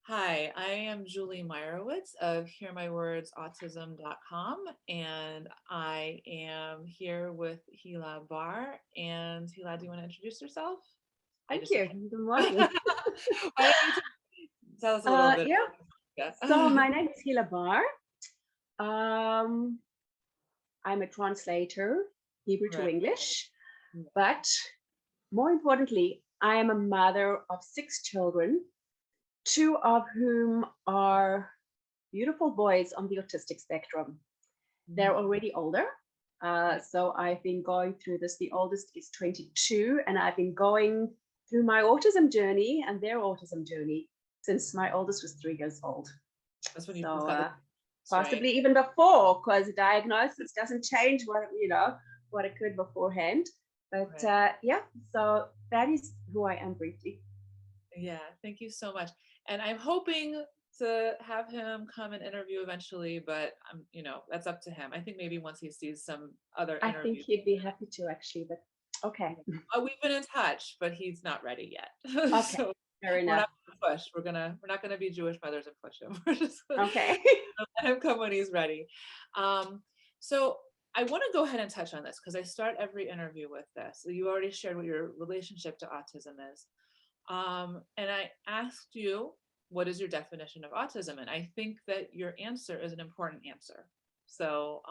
Hi, I am Julie Meyerowitz of hearmywordsautism.com, and I am here with Hila Bar. And Hila, do you want to introduce yourself? I Thank just said, you. Good morning. why don't you tell us a little bit? Yeah, Yeah. so my name is Hila Bar. Um, I'm a translator, Hebrew to Right. English, but more importantly, I am a mother of 6 children, two of whom are beautiful boys on the autistic spectrum. They're Mhm. already older. So I've been going through this. The oldest is 22, and I've been going through my autism journey and their autism journey since my oldest was 3 years old. That's when you So first got the right. possibly even before, because diagnosis doesn't change what occurred beforehand. But Right. yeah, so that is who I am briefly. Yeah, thank you so much. And I'm hoping to have him come and interview eventually, but that's up to him. I think maybe once he sees some other I think interviews. he'd be happy to actually, but okay. We've been in touch, but he's not ready yet. Okay, So fair we're enough. not gonna push. We're not gonna be Jewish mothers and push him. We're just gonna Okay. let him come when he's ready. Um, so I want to go ahead and touch on this because I start every interview with this. So you already shared what your relationship to autism is. And I asked you, what is your definition of autism? And I think that your answer is an important answer. So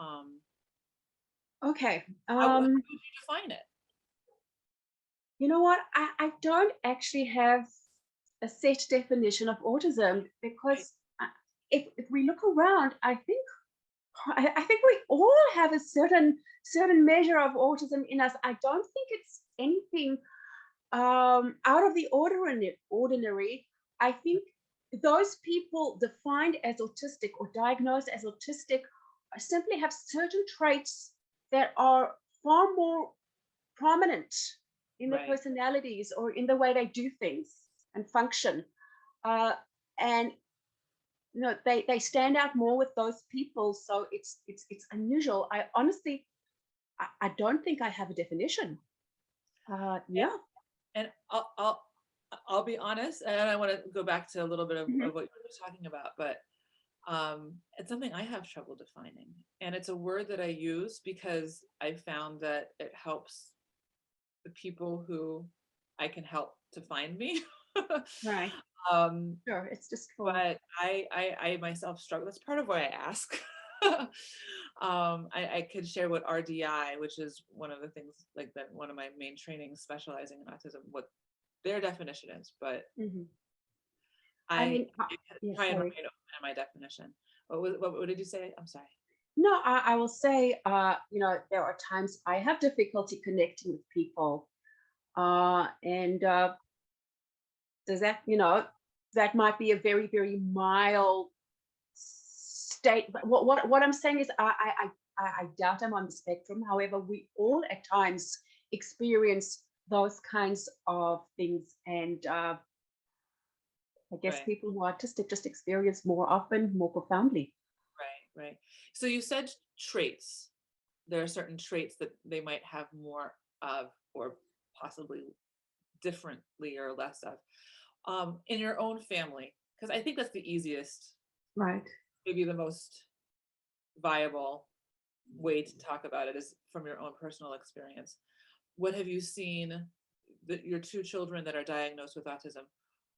Okay. how would you define it? You know what? I don't actually have a set definition of autism Right. because if we look around, I think we all have a certain measure of autism in us. I don't think it's anything out of the ordinary. I think those people defined as autistic or diagnosed as autistic simply have certain traits that are far more prominent in their Right. personalities or in the way they do things and function. Uh, and they stand out more with those people. So it's unusual. I honestly I don't think I have a definition. Yeah. And I'll be honest, and I want to go back to a little bit of Mhm. what you were talking about, but it's something I have trouble defining. And it's a word that I use because I found that it helps the people who I can help to find me. Right. um, Sure. It's just for but I myself struggle. That's part of why I ask. I could share what RDI, which is one of the things like that, one of my main trainings specializing in autism, what their definition is, but mhm. I I, mean, I could yeah, try and sorry. remain open in my definition. What did you say? I'm sorry. No, I will say, there are times I have difficulty connecting with people. And does that, that might be a very, very mild state. But what I'm saying is, I doubt I'm on the spectrum. However, we all at times experience those kinds of things, and I guess Right, people who are autistic just experience more often, more profoundly. right. So you said traits. There are certain traits that they might have more of, or possibly differently or less of, in your own family, because I think that's the easiest, Right. maybe the most viable way to talk about it is from your own personal experience. What have you seen that your two children that are diagnosed with autism,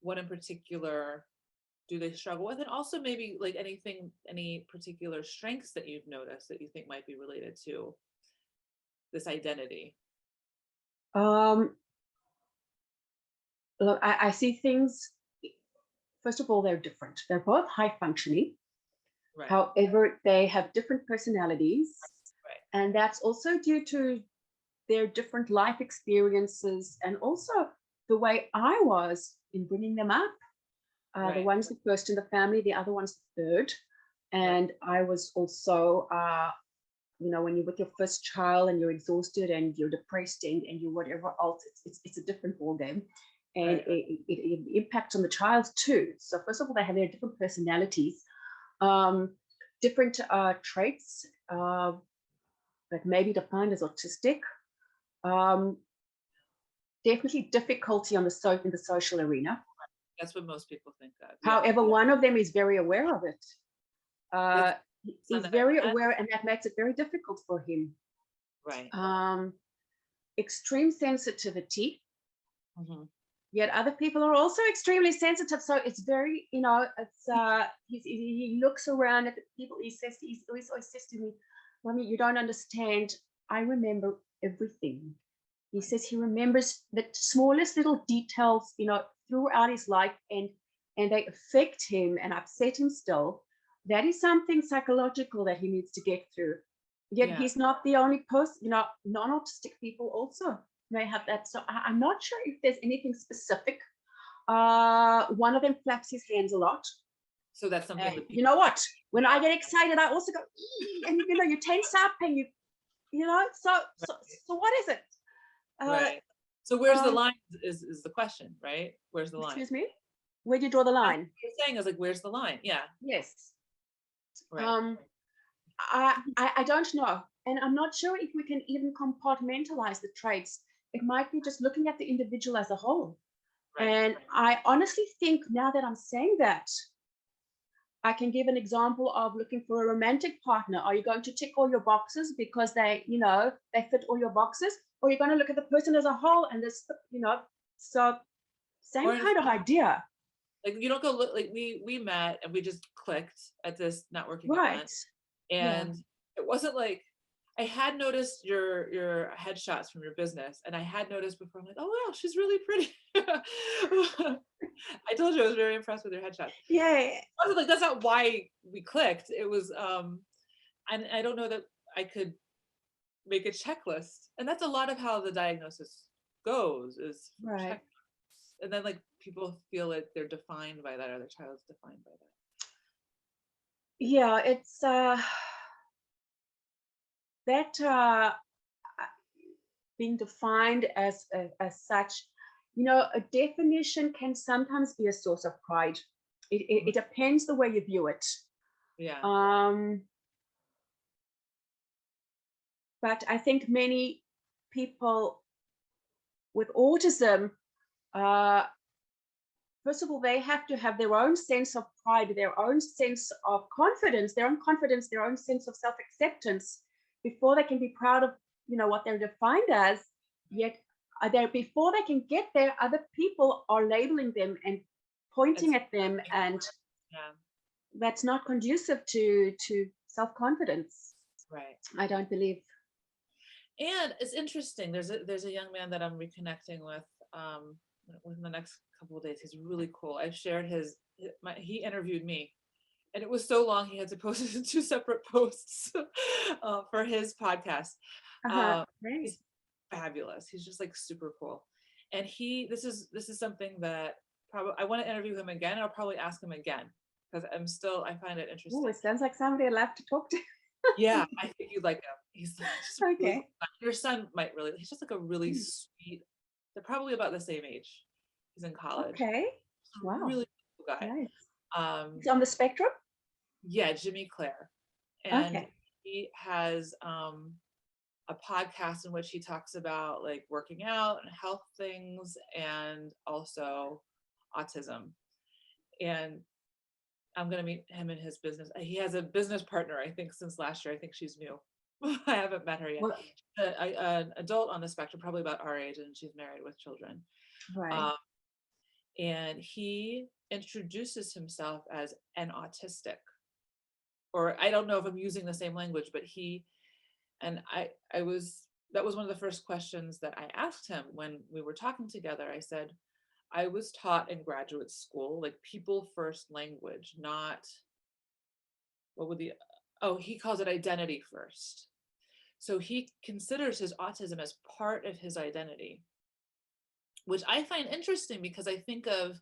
what in particular do they struggle with? And also maybe like anything, any particular strengths that you've noticed that you think might be related to this identity. Um, Look, I see things. First of all, they're different. They're both high functioning. Right, However, they have different personalities, right, and that's also due to their different life experiences and also the way I was in bringing them up. The right, one's the first in the family, the other one's the third. right, And I was also, when you're with your first child and you're exhausted and you're depressed and you whatever else, it's a different ball game. And right, it impacts on the child too. So first of all, they have their different personalities, um, different traits that may be defined as autistic. Um, Definitely difficulty in the social arena. That's what most people think of. Yeah. However, one of them is very aware of it. This son He's that I very met, aware, and that makes it very difficult for him. right. Extreme sensitivity, Mhm. yet other people are also extremely sensitive. So it's very, it's he looks around at the people. He always says to me, "Mommy, you don't understand. I remember everything." He says he remembers the smallest little details, throughout his life, and they affect him and upset him still. That is something psychological that he needs to get through. Yet Yeah. he's not the only person. Non-autistic people also may have that. So I'm not sure if there's anything specific. One of them flaps his hands a lot. So that's something And that you people, know what? When I get excited, I also go, "Ee," and you tense up, and so what is it? Uh, right. So where's the um, line is the question, right? Where's the line? excuse me? Where do you draw the That's line? what you're saying is like, where's the line? Yeah. Yes. Right. Um, I don't know. And I'm not sure if we can even compartmentalize the traits. It might be just looking at the individual as a whole. Right. And I honestly think now that I'm saying that, I can give an example of looking for a romantic partner. Are you going to tick all your boxes because they fit all your boxes? Or you're going to look at the person as a whole and so same Or in kind of idea. like you don't go look like we met and we just clicked at this networking Right. event, Yeah. and it wasn't like I had noticed your headshots from your business, and I had noticed before. I'm like, oh wow, she's really pretty. I told you I was very impressed with your headshots. Yeah. I was like, that's not why we clicked. It was and I don't know that I could make a checklist, and that's a lot of how the diagnosis goes is from Right. checklists, and then like people feel like they're defined by that, or their child's defined by that. Yeah, it's that being defined as such, a definition can sometimes be a source of pride. It depends the way you view it. Yeah. Um, but I think many people with autism, uh, first of all, they have to have their own sense of pride, their own sense of confidence, their own sense of self-acceptance before they can be proud of, what they're defined as. Yet, before they can get there, other people are labeling them and It's, pointing at them, and yeah. that's not conducive to self-confidence. Right. I don't believe. And it's interesting. There's a young man that I'm reconnecting with within the next couple of days. He's really cool. I've shared he interviewed me, and it was so long he had to post it in two separate posts for his podcast. Right. He's fabulous. He's just like super cool. And this is something that probably I want to interview him again. I'll probably ask him again because I find it interesting. Oh, it sounds like somebody I'd love to talk to. Yeah, I think you'd like him. He's just a really Okay. cool guy. Your son might really. He's just like a really sweet. They're probably about the same age. He's in college. Okay. He's a Wow. really cool guy. Nice. Um, It's on the spectrum. yeah, Jimmy Clare, and Okay. he has a podcast in which he talks about like working out and health things, and also autism. And I'm gonna meet him in his business. He has a business partner, I think, since last year. I think she's new. I haven't met her yet. Well, An adult on the spectrum, probably about our age, and she's married with children. right. And he introduces himself as an autistic, or I don't know if I'm using the same language, but that was one of the first questions that I asked him when we were talking together. I said, I was taught in graduate school, like people first language, not what would he calls it identity first. So he considers his autism as part of his identity, which I find interesting because I think of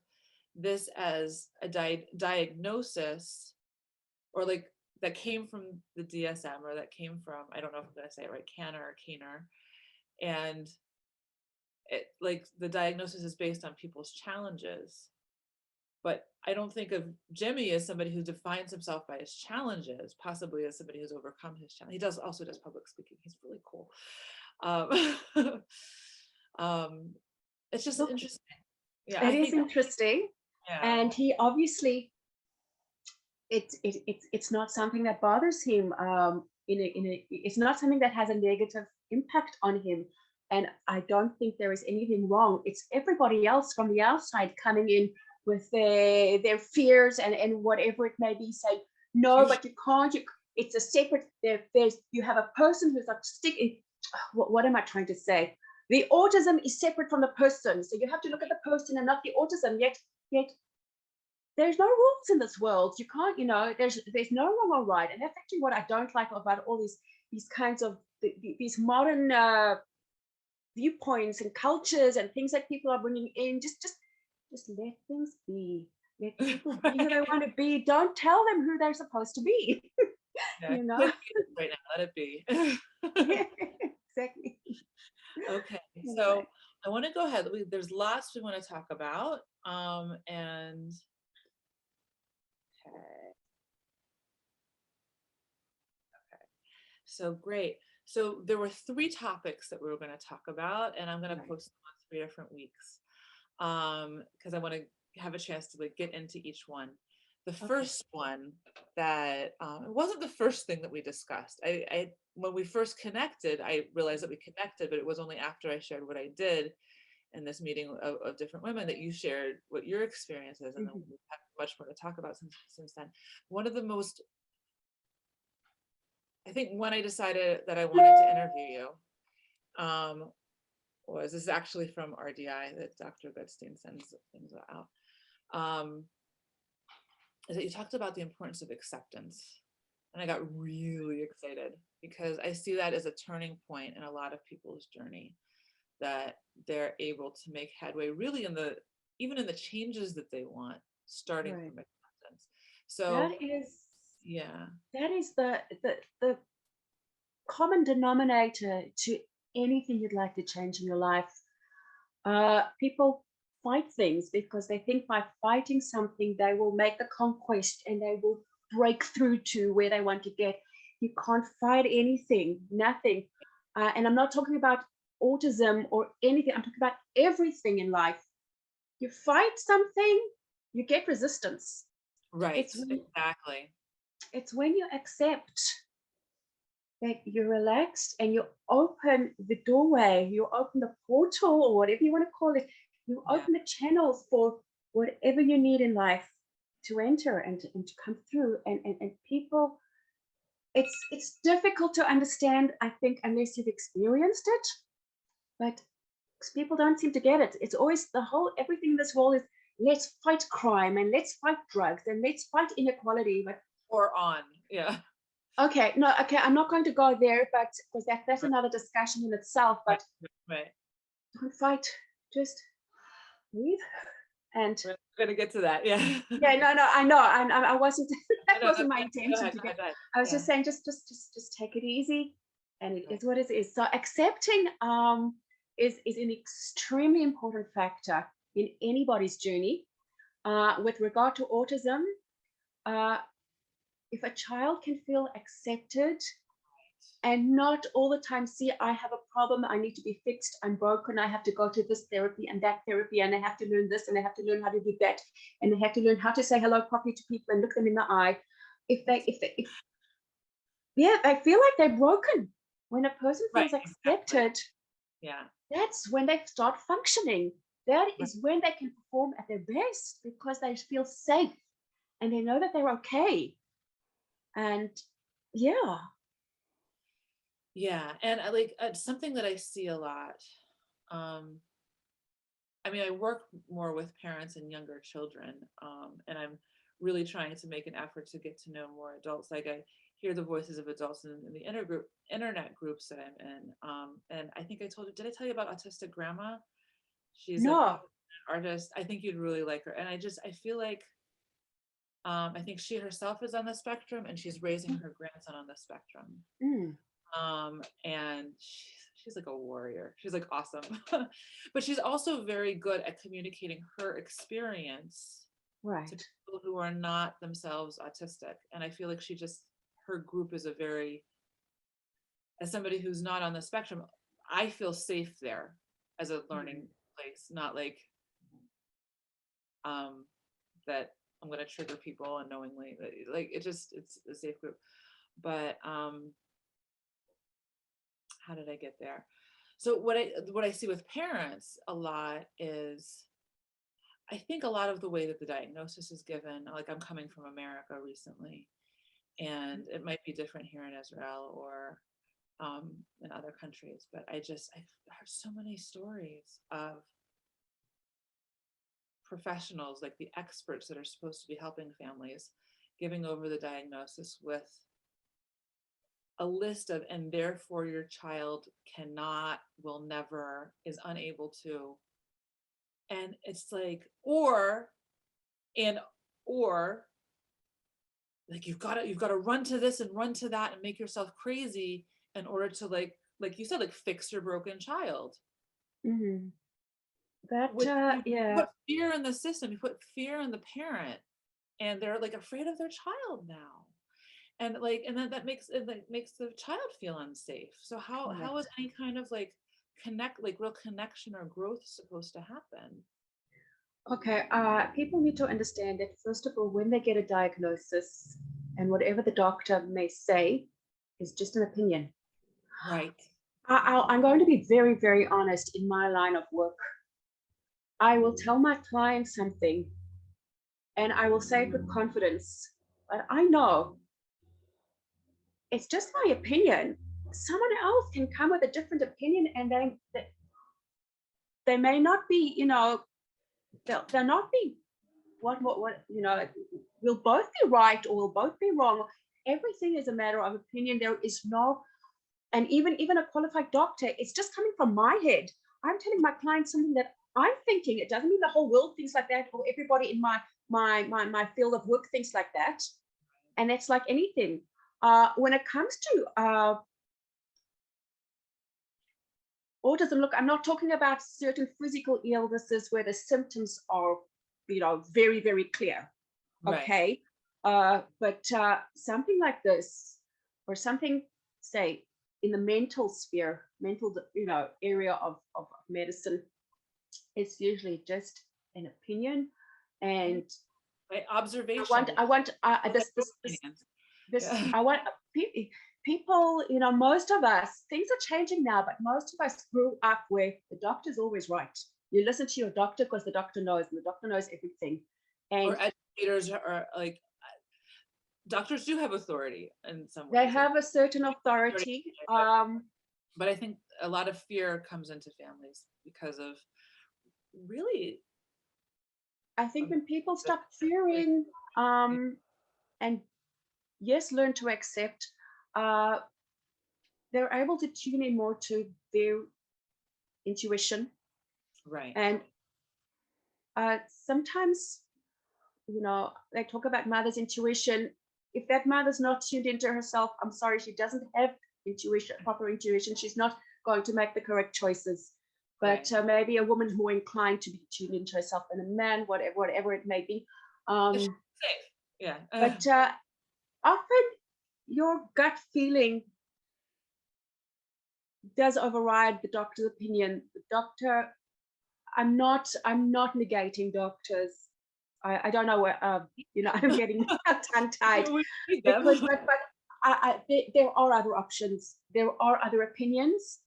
this as a diagnosis, or like that came from the DSM, or that came from, I don't know if I'm going to say it right, Canner or Keener. And it, like the diagnosis is based on people's challenges. But I don't think of Jimmy as somebody who defines himself by his challenges, possibly as somebody who's overcome his challenge. He also does public speaking. He's really cool. Um, it's just Look, interesting. Yeah, it I is think interesting. Yeah. And he obviously, it's not something that bothers him. It's not something that has a negative impact on him. And I don't think there is anything wrong. It's everybody else from the outside coming in with their fears and whatever it may be, saying, no, but you can't. It's a separate, there's, you have a person who's autistic. What am I trying to say? The autism is separate from the person. So you have to look at the person and not the autism. Yet there's no rules in this world. You can't, there's no wrong or right. And that's actually what I don't like about all these kinds of these modern viewpoints and cultures and things that people are bringing in. Just let things be. Let people be who they Right. want to be. Don't tell them who they're supposed to be. Yeah. you know? Quit being right now. Let it be. Yeah, exactly. Okay. So Right. I want to go ahead. There's lots we want to talk about. And okay. So great. So there were three topics that we were going to talk about, and I'm going to Right. post them on 3 different weeks because I want to have a chance to like get into each one. The Okay. first one that it wasn't the first thing that we discussed. I when we first connected, I realized that we connected, but it was only after I shared what I did in this meeting of different women that you shared what your experience is, and then Mhm. we've had much more to talk about since then. One of the most I think when I decided that I wanted to interview you was this is actually from RDI that Dr. Goodstein sends things out. Is that you talked about the importance of acceptance. And I got really excited because I see that as a turning point in a lot of people's journey, that they're able to make headway really even in the changes that they want, starting Right. from acceptance. So That is yeah. that is the common denominator to anything you'd like to change in your life. People fight things because they think by fighting something they will make the conquest and they will break through to where they want to get. You can't fight anything, nothing. And I'm not talking about autism or anything. I'm talking about everything in life. You fight something, you get resistance. Right, It's when exactly. it's when you accept that you're relaxed and you open the doorway, you open the portal or whatever you want to call it, you Yeah. open the channels for whatever you need in life to enter and to come through. And people, it's difficult to understand, I think, unless you've experienced it. But people don't seem to get it. It's always the whole everything in this world is let's fight crime and let's fight drugs and let's fight inequality. But Or on. Yeah. okay, no, okay, I'm not going to go there, but because that's Right, another discussion in itself. right, But right. don't fight, just breathe. And We're gonna get to that. Yeah. yeah, no, I know, I wasn't. I That know, wasn't my go intention ahead, to go ahead, get. go ahead. I was Yeah. just saying, just take it easy, and it Right. is what it is. So accepting is an extremely important factor in anybody's journey. With regard to autism, uh, if a child can feel accepted and not all the time see I have a problem, I need to be fixed, I'm broken, I have to go to this therapy and that therapy, and I have to learn this and I have to learn how to do that, and I have to learn how to say hello properly to people and look them in the eye. If yeah, they feel like they're broken. When a person Right, feels exactly. accepted, Yeah. that's when they start functioning. That Right. is when they can perform at their best because they feel safe and they know that they're okay. And yeah. Yeah. And I like something that I see a lot. Um, I mean, I work more with parents and younger children, and I'm really trying to make an effort to get to know more adults. Like I hear the voices of adults in the internet groups that I'm in. And I think I told you, did I tell you about Autistic Grandma? She's an No. artist. I think you'd really like her. And I feel like I think she herself is on the spectrum, and she's raising her grandson on the spectrum. Mm, And she's like a warrior. She's like awesome. But she's also very good at communicating her experience to right. people who are not themselves autistic. And I feel like her group is a very, as somebody who's not on the spectrum, I feel safe there as a Mm, learning place, not like, um, that I'm going to trigger people unknowingly. Like it's a safe group. But how did I get there? So what I see with parents a lot is, I think a lot of the way that the diagnosis is given, like I'm coming from America recently, and it might be different here in Israel or in other countries, but I've heard so many stories of professionals, like the experts that are supposed to be helping families, giving over the diagnosis with a list of, and therefore your child cannot, will never, is unable to. And it's like, and or like you've got to run to this and run to that and make yourself crazy in order to like you said, like fix your broken child. Mhm. That, Which you yeah. put fear in the system, you put fear in the parent, and they're like afraid of their child now. And like, and then that makes it like makes the child feel unsafe. So how is Correct. any kind of like real connection or growth supposed to happen? Okay, people need to understand that first of all, when they get a diagnosis, and whatever the doctor may say is just an opinion. Right. I'm going to be very, very honest in my line of work. I will tell my client something and I will say it with confidence, but I know it's just my opinion. Someone else can come with a different opinion, and they may not be, they'll not be what we'll both be right or we'll both be wrong. Everything is a matter of opinion. There is no, and even a qualified doctor, it's just coming from my head. I'm telling my client something that I'm thinking. It doesn't mean the whole world thinks like that, or everybody in my field of work thinks like that. And it's like anything. When it comes to autism, look, I'm not talking about certain physical illnesses where the symptoms are, very, very clear. Right. Okay. But something like this, or something, say, in the mental sphere, mental, area of medicine, it's usually just an opinion. And Right. I Observation. want, I want Opinions. this, Yeah. I want people, most of us, things are changing now, but most of us grew up where the doctor's always right. You listen to your doctor because the doctor knows, and the doctor knows everything. Or And educators are like, doctors do have authority in some they ways. have a certain authority. But I think a lot of fear comes into families because of really I think when people the- stop fearing, and yes, learn to accept, uh, they're able to tune in more to their intuition. right. And sometimes, they talk about mother's intuition. If that mother's not tuned into herself, I'm sorry, she doesn't have intuition, proper intuition. She's not going to make the correct choices. But Right. maybe a woman's more inclined to be tuned into herself than a man, whatever it may be. It's safe. Yeah. But often your gut feeling does override the doctor's opinion. The doctor, I'm not negating doctors. I don't know where, I'm getting tongue-tied We need them. because, but there are other options. There are other opinions,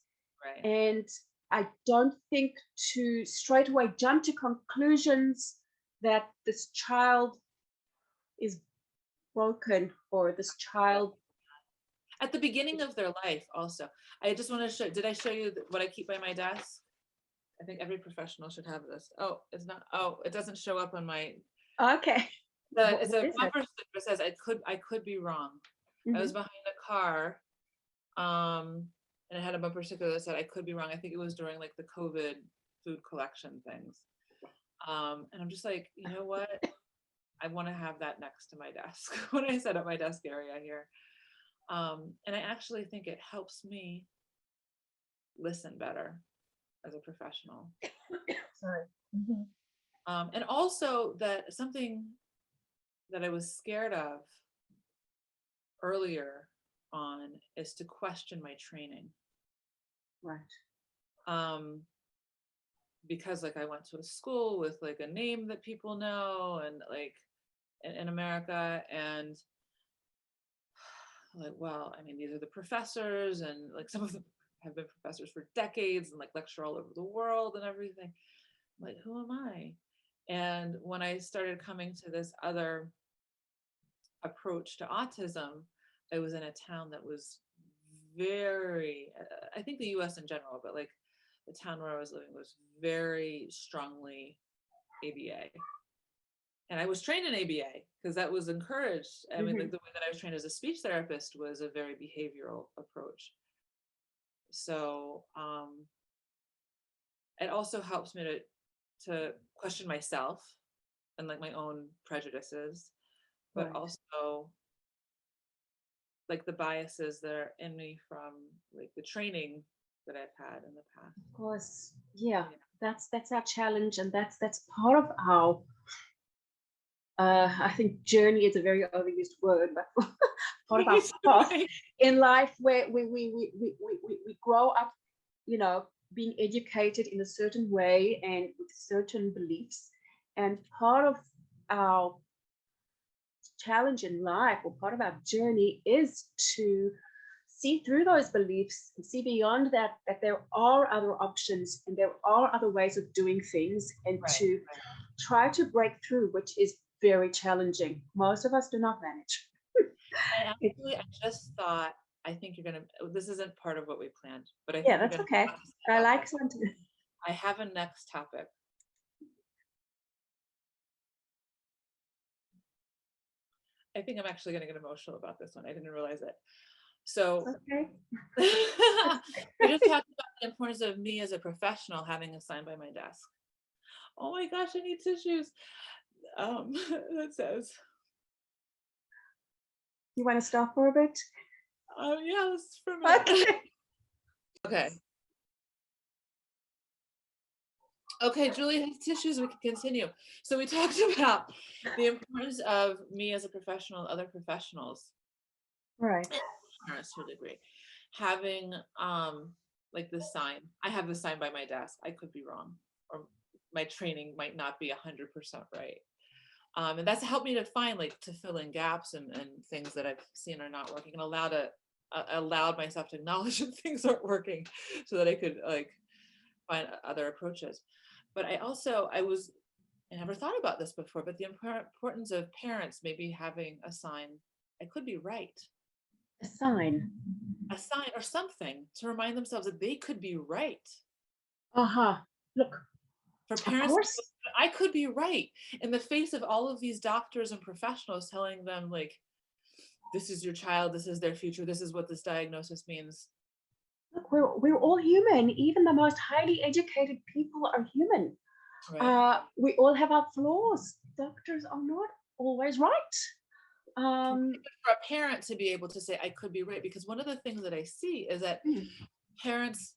Right. and I don't think to straight away jump to conclusions that this child is broken or this child. At the beginning of their life also. I just want to show, did I show you what I keep by my desk? I think every professional should have this. Oh, it's not, oh, it doesn't show up on my, Okay. it's What a is it? bumper sticker that says I could be wrong. I was Mhm. behind a car, and it had a bumper sticker that said I could be wrong. I think it was during like the COVID food collection things. And I'm just like, you know what? I want to have that next to my desk when I set up my desk area here. And I actually think it helps me listen better as a professional. Sorry. Mhm. And also that something that I was scared of earlier on is to question my training. Right. Um, because like I went to a school with like a name that people know and like in America, and like, well, I mean, these are the professors, and like some of them have been professors for decades and like lecture all over the world and everything. Like, who am I? And when I started coming to this other approach to autism, I was in a town that was very, I think the US in general, but like the town where I was living was very strongly ABA. And I was trained in ABA because that was encouraged. I mean, like the way that I was trained as a speech therapist was a very behavioral approach. So it also helps me to question myself and like my own prejudices, but Right. also like the biases that are in me from like the training that I've had in the past. Of course. Yeah, Yeah. that's our challenge, and that's part of our I think journey is a very overused word, but part of our path Right. in life where we grow up, you know, being educated in a certain way and with certain beliefs. And part of our challenge in life, or part of our journey, is to see through those beliefs and see beyond that there are other options and there are other ways of doing things, and Right. to try to break through, which is very challenging. Most of us do not manage. And actually, I just thought, I think you're gonna. This isn't part of what we planned, but I Yeah, think you're that's gonna okay. have to see I about like this. something. I have a next topic. I think I'm actually gonna get emotional about this one. I didn't realize it. So Okay. we just talked about the importance of me as a professional having a sign by my desk. Oh my gosh, I need tissues. That says, You want to stop for a bit? yeah, this is for a minute. Okay. Okay. Okay, Julie has tissues. We can continue. So we talked about the importance of me as a professional, other professionals, Right. parents to a degree, having like this sign. I have the sign by my desk. I could be wrong, or my training might not be 100% right. And that's helped me to find like to fill in gaps and things that I've seen are not working, and allowed myself to acknowledge that things aren't working, so that I could like find other approaches. But I never thought about this before, but the importance of parents maybe having a sign, I could be right, A sign. a sign or something to remind themselves that they could be right. Uh-huh. Look, For of parents, course. I could be right in the face of all of these doctors and professionals telling them like, this is your child, this is their future, this is what this diagnosis means. Look, we're all human. Even the most highly educated people are human. Right. We all have our flaws. Doctors are not always right. For a parent to be able to say, I could be right, because one of the things that I see is that parents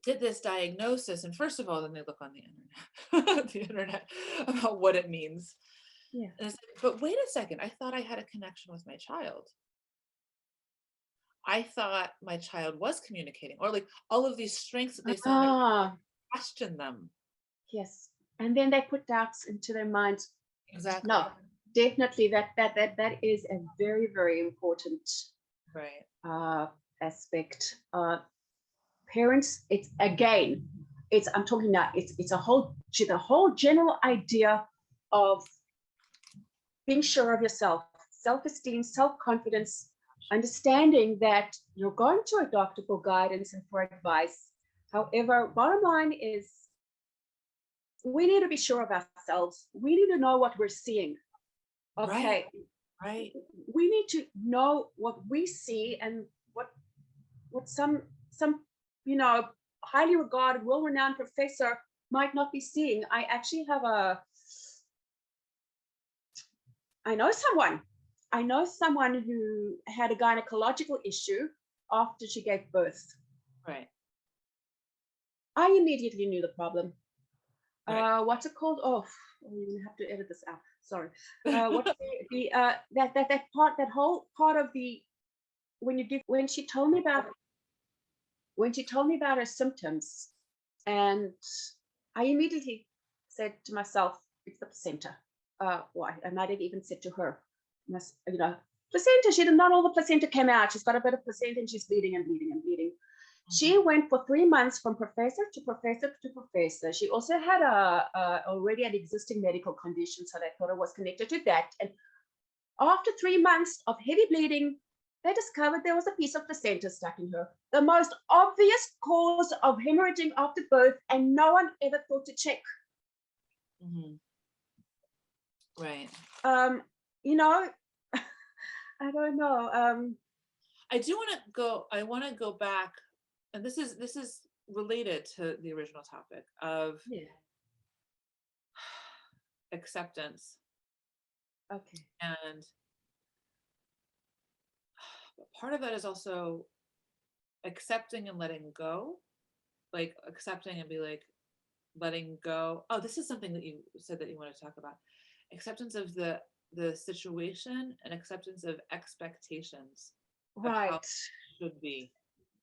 get this diagnosis, and first of all, then they look on the internet about what it means. Yeah. And it's like, but wait a second, I thought I had a connection with my child. I thought my child was communicating, or like all of these strengths that they saw in their Ah, question them. yes. And then they put doubts into their minds. Exactly. No, definitely that is a very, very important Right. aspect. Parents, I'm talking now, it's the whole general idea of being sure of yourself, self-esteem, self-confidence, understanding that you're going to a doctor for guidance and for advice. However, bottom line is we need to be sure of ourselves. We need to know what we're seeing. Okay. Right. We need to know what we see, and what some highly regarded, well-renowned professor might not be seeing. I know someone who had a gynecological issue after she gave birth. Right. I immediately knew the problem. Right. What's it called? Oh, you're gonna have to edit this out. Sorry. What's the that whole part of the when she told me about her symptoms, And I immediately said to myself, it's the placenta. Why? I might have even said to her, placenta, not all the placenta came out. She's got a bit of placenta and she's bleeding and bleeding and bleeding. She went for 3 months from professor to professor to professor. She also had already an existing medical condition, so they thought it was connected to that. And after 3 months of heavy bleeding, they discovered there was a piece of placenta stuck in her. The most obvious cause of hemorrhaging after birth, and no one ever thought to check. Mm-hmm. Right. You know, I don't know. I want to go back, and this is related to the original topic of acceptance. Okay. And part of that is also accepting and letting go, like accepting and be like letting go. Oh, this is something that you said that you want to talk about. Acceptance of the situation and acceptance of expectations of how it should be.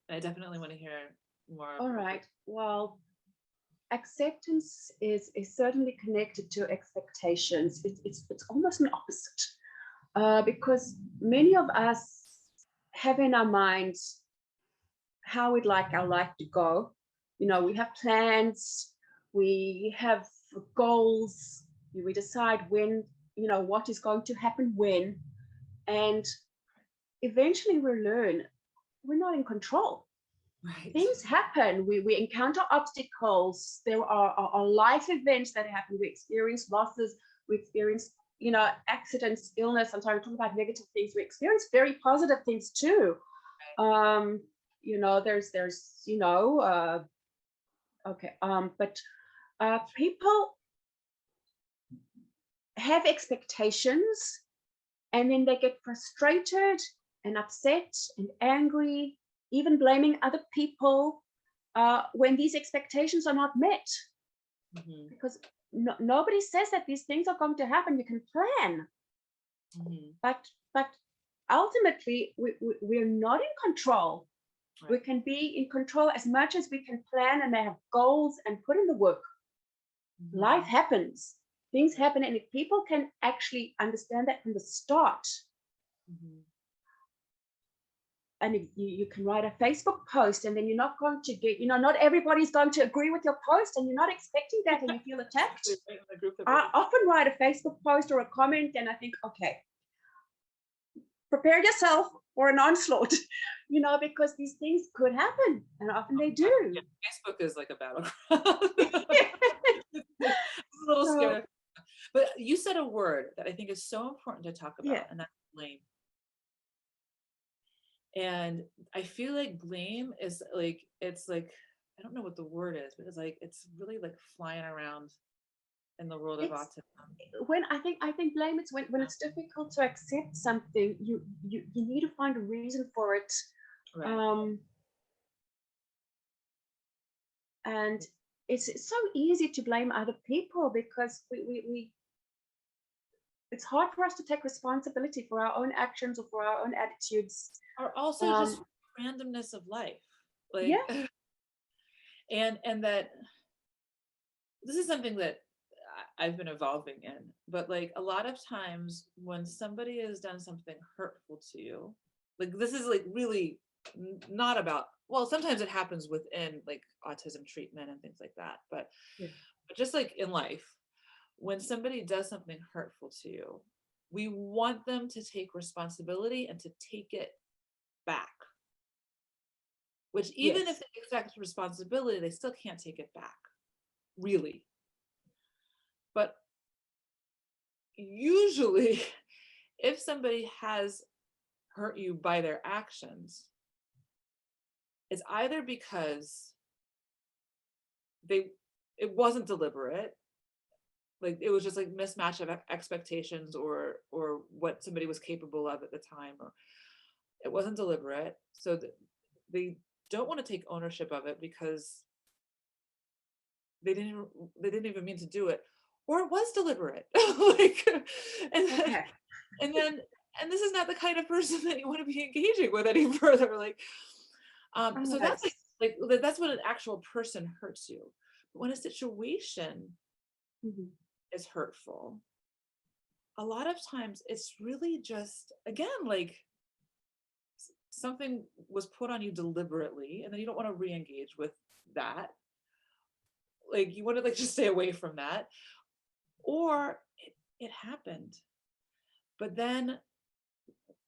And I definitely want to hear more. All right. Well, acceptance is certainly connected to expectations. It's almost an opposite, because many of us have in our minds how we'd like our life to go. We have plans, we have goals, we decide when, what is going to happen when, and eventually we learn we're not in control. Right. Things happen. We encounter obstacles. There are life events that happen. We experience losses. We experience, accidents, illness. I'm sorry, talking about negative things. We experience very positive things too. Right. There's okay. But people have expectations, and then they get frustrated and upset and angry, even blaming other people when these expectations are not met. Mm-hmm. Because nobody says that these things are going to happen. You can plan, but ultimately we're not in control. Right. We can be in control as much as we can plan and have goals and put in the work. Life happens. Things happen, and if people can actually understand that from the start, and if you can write a Facebook post, and then you're not going to get, not everybody's going to agree with your post, and you're not expecting that, and you feel attacked. I often write a Facebook post or a comment, and I think, okay, prepare yourself for an onslaught, because these things could happen, and often they do. Yeah, Facebook is like a battleground. It's a little scary. But you said a word that I think is so important to talk about, and that's blame. And I feel like blame is like, it's like, I don't know what the word is, but it's really like flying around in the world of autism. When I think blame, it's when it's difficult to accept something, you need to find a reason for it. Right. And it's so easy to blame other people because we it's hard for us to take responsibility for our own actions or for our own attitudes. Or also just randomness of life. Like, and that this is something that I've been evolving in, but like a lot of times when somebody has done something hurtful to you, like this is like really not about, well, sometimes it happens within like autism treatment and things like that, but just like in life, when somebody does something hurtful to you, we want them to take responsibility and to take it back. Which even if they accept responsibility, they still can't take it back, really. But usually, if somebody has hurt you by their actions, it's either because it wasn't deliberate, like it was just like mismatch of expectations or what somebody was capable of at the time, or it wasn't deliberate, so they don't want to take ownership of it because they didn't even mean to do it, or it was deliberate. Like, and this is not the kind of person that you want to be engaging with any further. Like, so that's like like that's when an actual person hurts you. But when a situation Mhm. is hurtful, a lot of times it's really just, again, like something was put on you deliberately, and then you don't want to re-engage with that. Like you want to like just stay away from that, or it happened, but then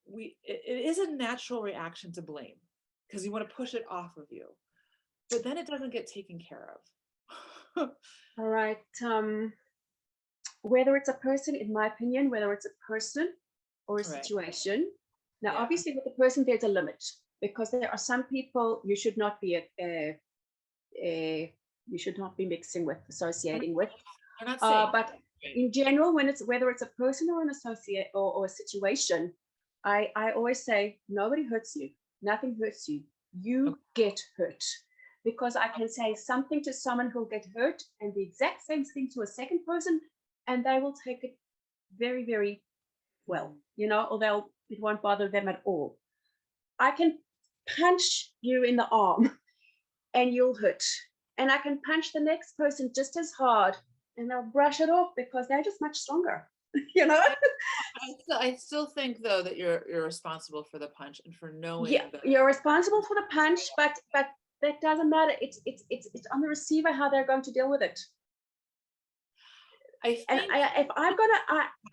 it is a natural reaction to blame because you want to push it off of you, but then it doesn't get taken care of. All right. Whether it's a person, in my opinion, whether it's a person or a Right. situation. Now, Yeah. obviously, with the person, there's a limit because there are some people you should not be you should not be mixing with, associating with. I'm not saying. But Right. in general, when it's whether it's a person or an associate or a situation, I always say nobody hurts you, nothing hurts you. You Okay. get hurt. Because I can say something to someone who'll get hurt and the exact same thing to a second person, and they will take it very, very well, or it won't bother them at all. I can punch you in the arm and you'll hurt. And I can punch the next person just as hard and they'll brush it off because they're just much stronger, you know? I still think though that you're responsible for the punch and for knowing Yeah, that. you're responsible for the punch, but that doesn't matter. It's on the receiver how they're going to deal with it. I And think if I'm gonna,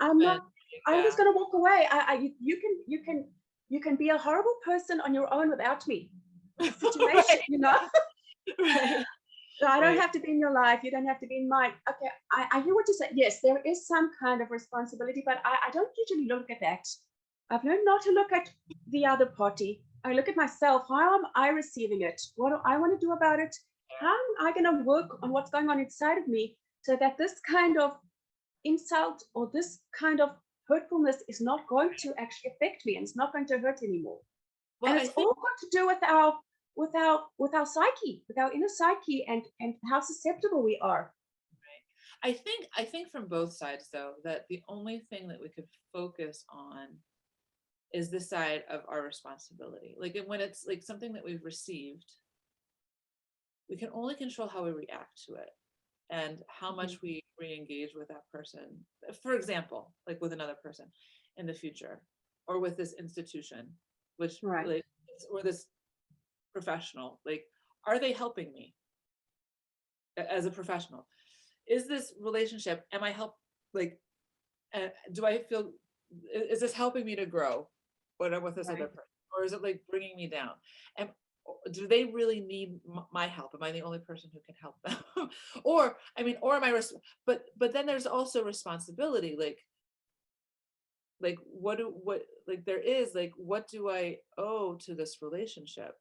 I'm not. I'm yeah. just gonna walk away. You can be a horrible person on your own without me. Situation, Right. Right. I don't Right. have to be in your life. You don't have to be in mine. Okay, I hear what you said. Yes, there is some kind of responsibility, but I don't usually look at that. I've learned not to look at the other party. I look at myself. How am I receiving it? What do I want to do about it? How am I going to work on what's going on inside of me so that this kind of insult or this kind of hurtfulness is not going to actually affect me and it's not going to hurt anymore. Well, And I it's think all got to do with our psyche, with our inner psyche, and how susceptible we are. I think from both sides though that the only thing that we could focus on is the side of our responsibility. Like when it's like something that we've received, we can only control how we react to it and how Mhm. much we re-engage with that person. For example, like with another person in the future, or with this institution, which Right. like or this professional. Like, are they helping me as a professional? Is this relationship? Am I help? Like, do I feel? Is this helping me to grow? When I'm with this other Right. person, or is it like bringing me down? And do they really need my help? Am I the only person who can help them? Or I mean, or am I? But then there's also responsibility. Like what like there is like what do I owe to this relationship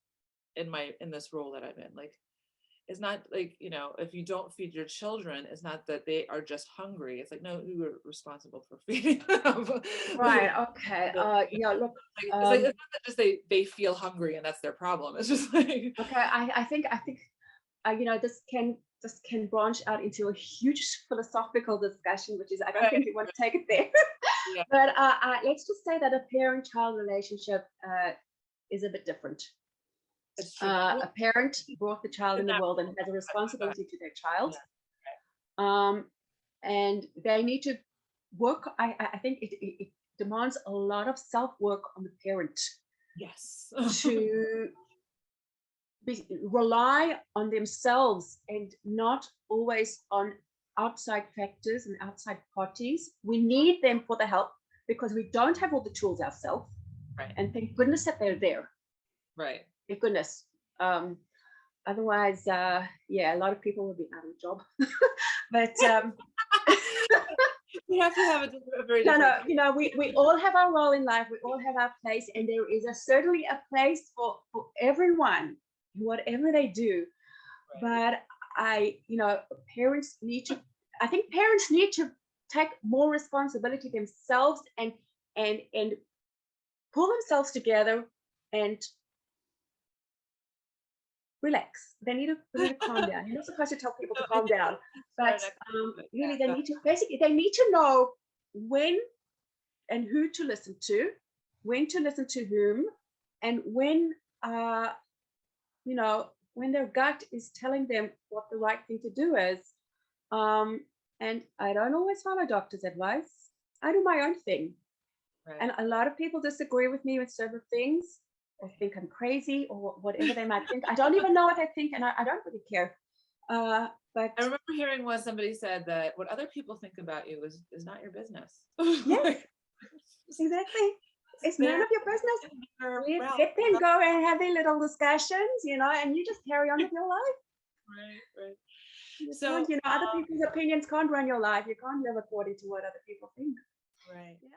in this role that I'm in? Like it's not like, if you don't feed your children, it's not that they are just hungry. It's like, no, you were responsible for feeding them. Right. Okay. Yeah. Look. It's not that just they feel hungry and that's their problem. It's just like Okay. I think this can branch out into a huge philosophical discussion, which is I don't right, think we want to take it there. yeah, But let's just say that a parent-child relationship is a bit different. it's true. A parent brought the child In in the that world and has a role, responsibility to their child, yeah, um, and they need to work. I think it demands a lot of self-work on the parent yes. to rely on themselves and not always on outside factors and outside parties. We need them for the help because we don't have all the tools ourselves. Right, And thank goodness that they're there. right. Thank goodness. Otherwise, yeah, a lot of people would be out of a job. But You have to have a very no, different. we all have our role in life. We all have our place, and there is certainly a place for everyone, whatever they do. Right. But parents need to. I think parents need to take more responsibility themselves and pull themselves together and relax. They need to calm down. You're not supposed to tell people to calm down, Our but next topic, really yeah, they need to know when and who to listen to, when to listen to whom, and when when their gut is telling them what the right thing to do is. And I don't always follow doctor's advice. I do my own thing. Right. And a lot of people disagree with me with certain things or think I'm crazy or whatever they might think. I don't even know what they think, and I don't really care. But I remember hearing once somebody said that what other people think about you is not your business. yes, Like, exactly. It's none they're of your business. in their realm. Let them go and have their little discussions, and you just carry on with your life. Right, right. You So, can't, other people's opinions can't run your life. You can't live according to what other people think. right. Yeah.